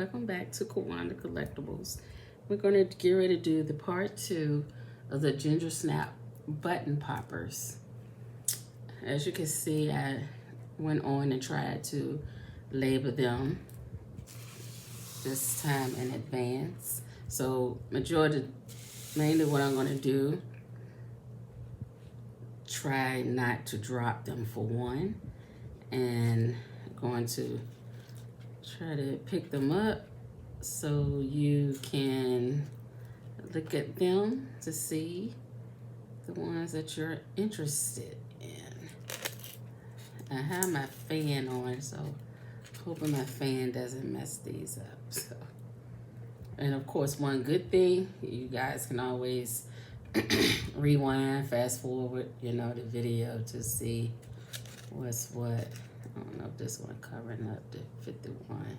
welcome back to Kawanda Collectibles. We're going to get ready to do the part 2 of the Ginger Snap button poppers. As you can see, I went on and tried to label them this time in advance. So mainly what I'm going to do, try not to drop them for one, and going to try to pick them up so you can look at them to see the ones that you're interested in. I have my fan on, so hoping my fan doesn't mess these up. So, and of course, one good thing, you guys can always rewind, fast forward, the video to see what's what. I don't know if this one covering up the 51.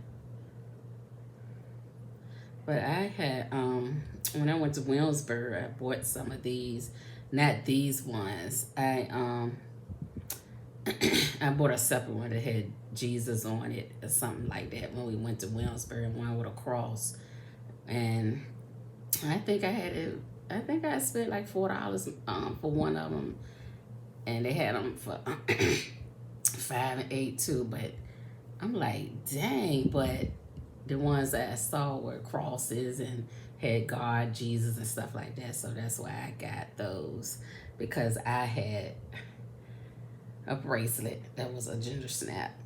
But I had, when I went to Williamsburg, I bought some of these, not these ones. I bought a separate one that had Jesus on it or something like that when we went to Williamsburg, one with a cross. And I think I spent like $4 for one of them. And they had them for $5 and $8 too, but I'm like, dang. But the ones that I saw were crosses and had God, Jesus, and stuff like that. So that's why I got those, because I had a bracelet that was a ginger snap.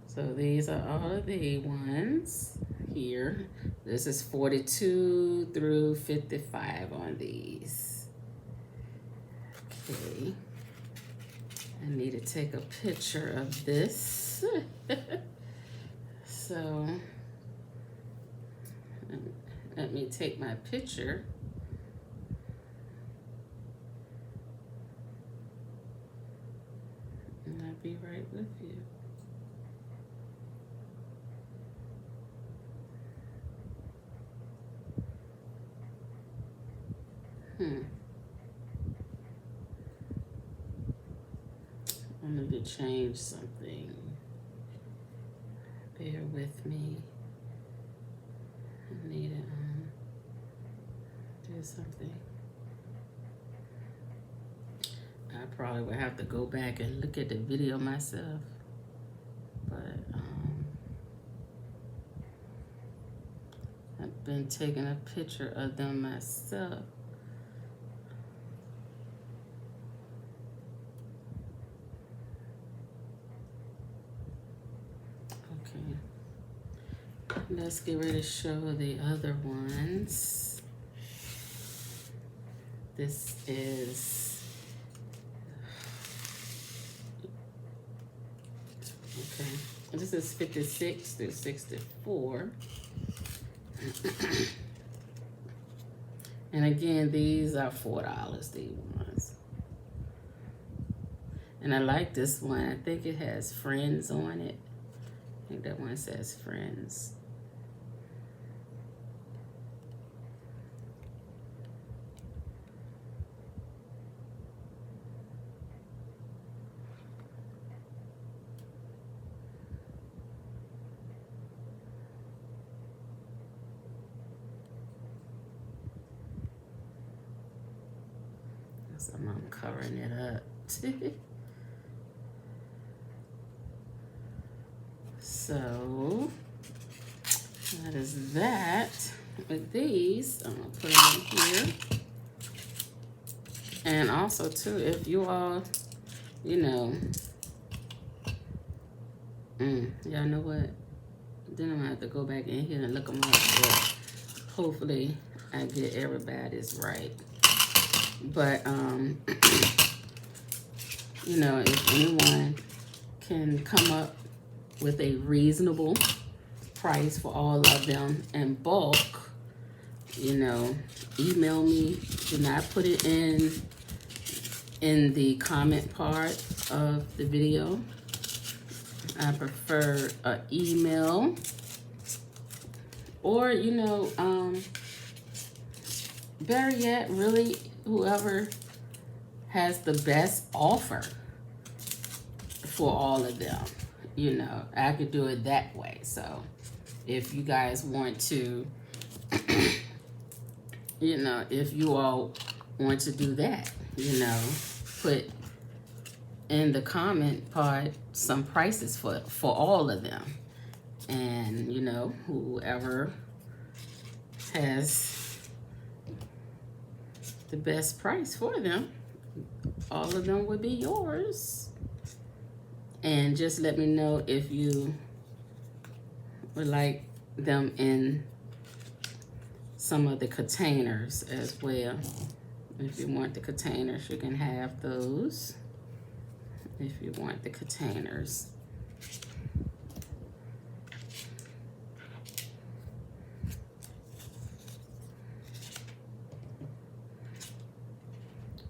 So these are all of the ones here. This is 42 through 55 on these. Okay. I need to take a picture of this. So let me take my picture. And I'll be right with you. I need to change something. Bear with me. I need to do something. I probably would have to go back and look at the video myself. But I've been taking a picture of them myself. Let's get ready to show the other ones. This is, okay, this is 56 through 64. And again, these are $4, these ones. And I like this one. I think it has friends on it. I think that one says friends. So I'm covering it up. So that is that. With these, I'm gonna put them in here. And also too, if you all, y'all know what? Then I'm gonna have to go back in here and look them up. But hopefully I get everybody's right. But if anyone can come up with a reasonable price for all of them in bulk, email me. Do not put it in the comment part of the video. I prefer an email, or better yet, really, whoever has the best offer for all of them. I could do it that way. So if you guys want to, you know, if you all want to do that, you know, put in the comment part some prices for all of them. And, you know, whoever has the best price for them, all of them would be yours. And just let me know if you would like them in some of the containers as well. If you want the containers, you can have those. If you want the containers.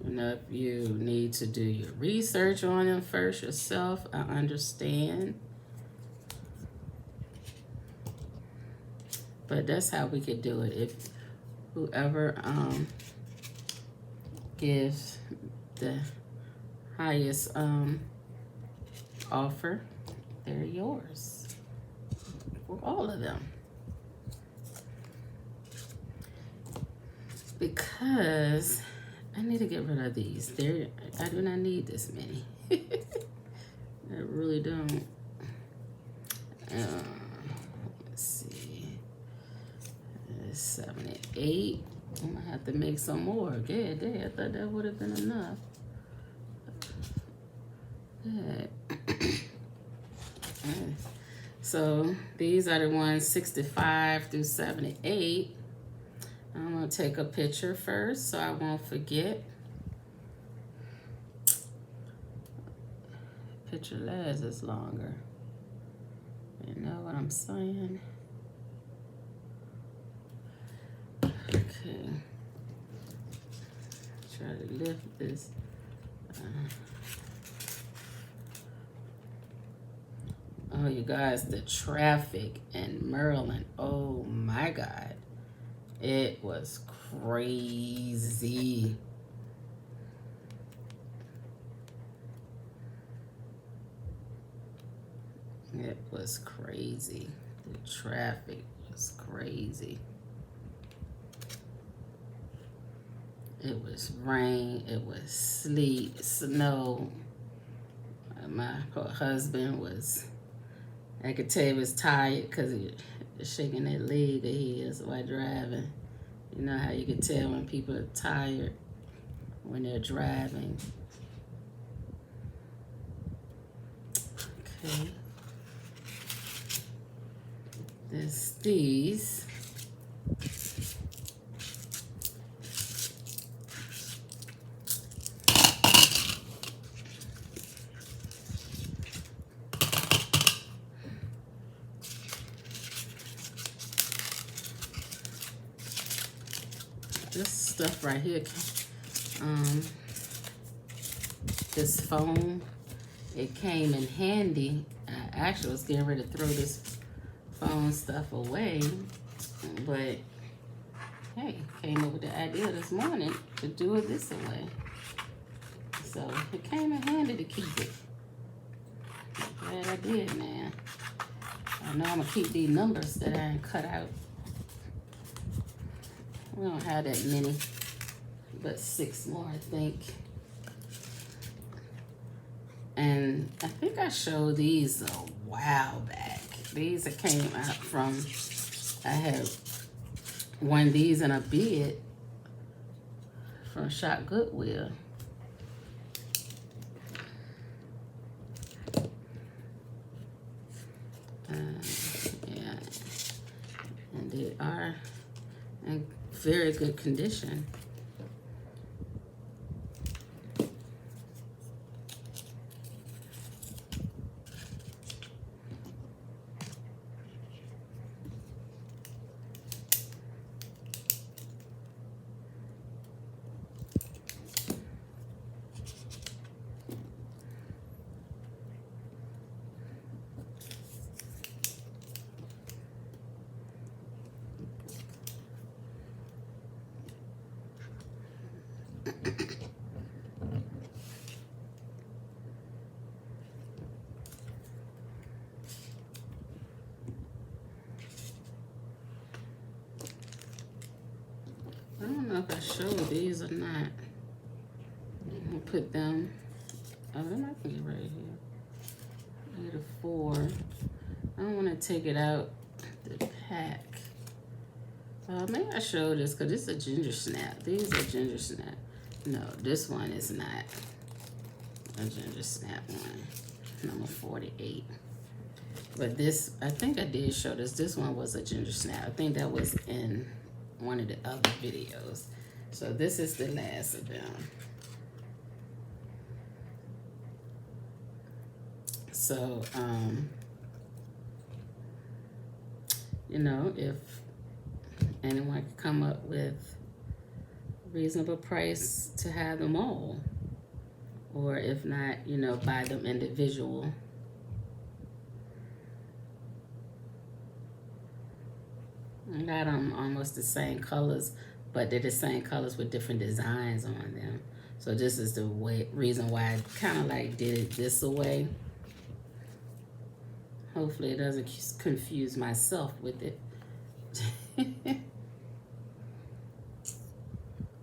You know, if you need to do your research on them first yourself, I understand. But that's how we could do it. If whoever gives the highest offer, they're yours for all of them. Because I need to get rid of these. I do not need this many. I really don't. Let's see. 78. I'm gonna have to make some more. Yeah, I thought that would have been enough. Yeah. So these are the ones 65 through 78. I'm gonna take a picture first so I won't forget. Picture lasts longer. You know what I'm saying? Okay. Try to lift this. Oh, you guys, the traffic in Maryland. Oh my God. It was crazy. It was crazy. The traffic was crazy. It was rain, it was sleet, snow. My poor husband was, I could tell he was tired because he was shaking that leg of his while driving. You know how you can tell when people are tired when they're driving. Okay. There's these. This stuff right here, this foam, it came in handy. I actually was getting ready to throw this foam stuff away, but hey, came up with the idea this morning to do it this way. So it came in handy to keep it. Glad I did, man. I know I'm gonna keep these numbers that I cut out. We don't have that many, but 6 more, I think. And I think I showed these a while back. These that came out from, I had one of these in a bid from Shop Goodwill. Yeah, and they are in very good condition. know if I showed these or not. I'm gonna put them. Oh, they might be right here. 8 of 4. I don't want to take it out the pack. Maybe I showed this because this is a ginger snap. These are ginger snap. No, this one is not a ginger snap one. Number 48. But this, I think I did show this. This one was a ginger snap. I think that was in one of the other videos. So this is the last of them. So, you know, if anyone can come up with a reasonable price to have them all, or if not, you know, buy them individual. I got them almost the same colors, but they're the same colors with different designs on them. So this is the reason why I kind of like did it this way. Hopefully it doesn't confuse myself with it.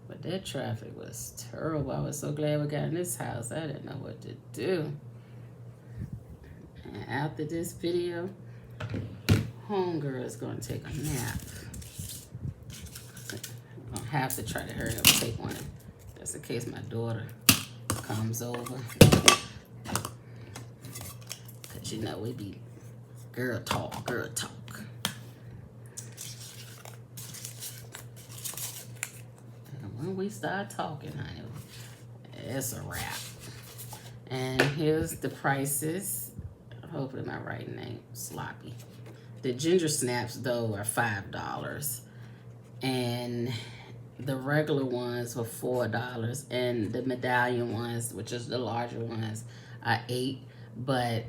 But that traffic was terrible. I was so glad we got in this house. I didn't know what to do. And after this video, homegirl is going to take a nap. I'm going to have to try to hurry up and take one. Just in case my daughter comes over. Because, you know, we be girl talk, girl talk. And when we start talking, honey, it's a wrap. And here's the prices. Hopefully my right name, Sloppy. The ginger snaps, though, are $5. And the regular ones were $4. And the medallion ones, which is the larger ones, are $8. But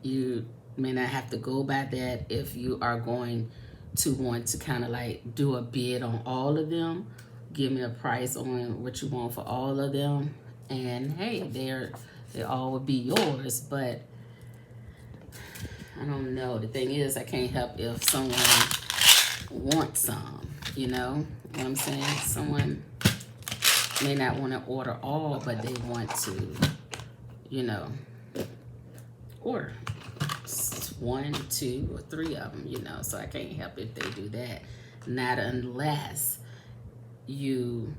you may not have to go by that if you are going to want to kind of like do a bid on all of them. Give me a price on what you want for all of them. And hey, they all would be yours, but I don't know. The thing is, I can't help if someone wants some, you know what I'm saying? Someone may not want to order all, but they want to, you know, order 1, 2, or 3 of them, you know, so I can't help if they do that. Not unless you,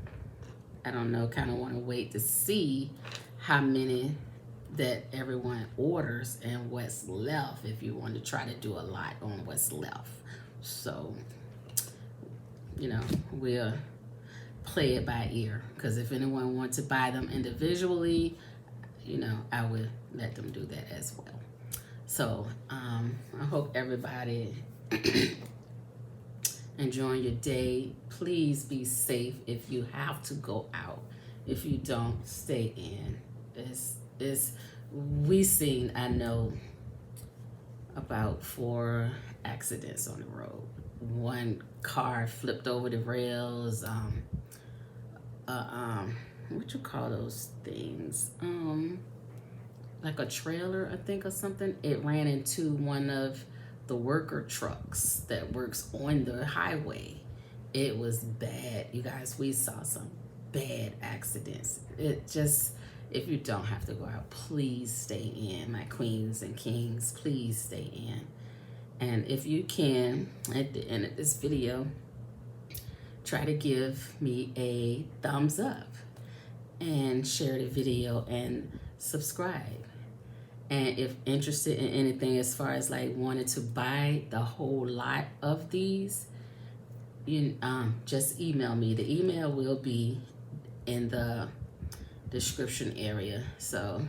I don't know, kind of want to wait to see how many that everyone orders and what's left, if you want to try to do a lot on what's left. So, you know, we'll play it by ear, because if anyone wants to buy them individually, you know, I would let them do that as well. So I hope everybody enjoying your day. Please be safe if you have to go out. If you don't, stay in. We seen, I know, about 4 accidents on the road. One car flipped over the rails. What you call those things? Like a trailer, I think, or something. It ran into one of the worker trucks that works on the highway. It was bad, you guys. We saw some bad accidents. It just, if you don't have to go out, please stay in. My queens and kings, please stay in. And if you can, at the end of this video, try to give me a thumbs up and share the video and subscribe. And if interested in anything as far as like wanting to buy the whole lot of these, you just email me. The email will be in the description area. So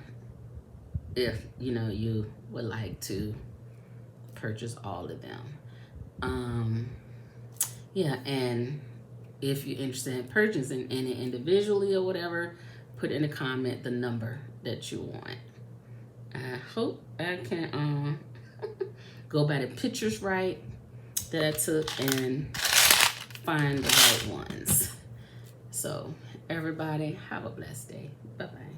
if you know you would like to purchase all of them, yeah, and if you're interested in purchasing any individually or whatever, put in a comment the number that you want. I hope I can go by the pictures right that I took and find the right ones. So everybody have a blessed day. Bye-bye.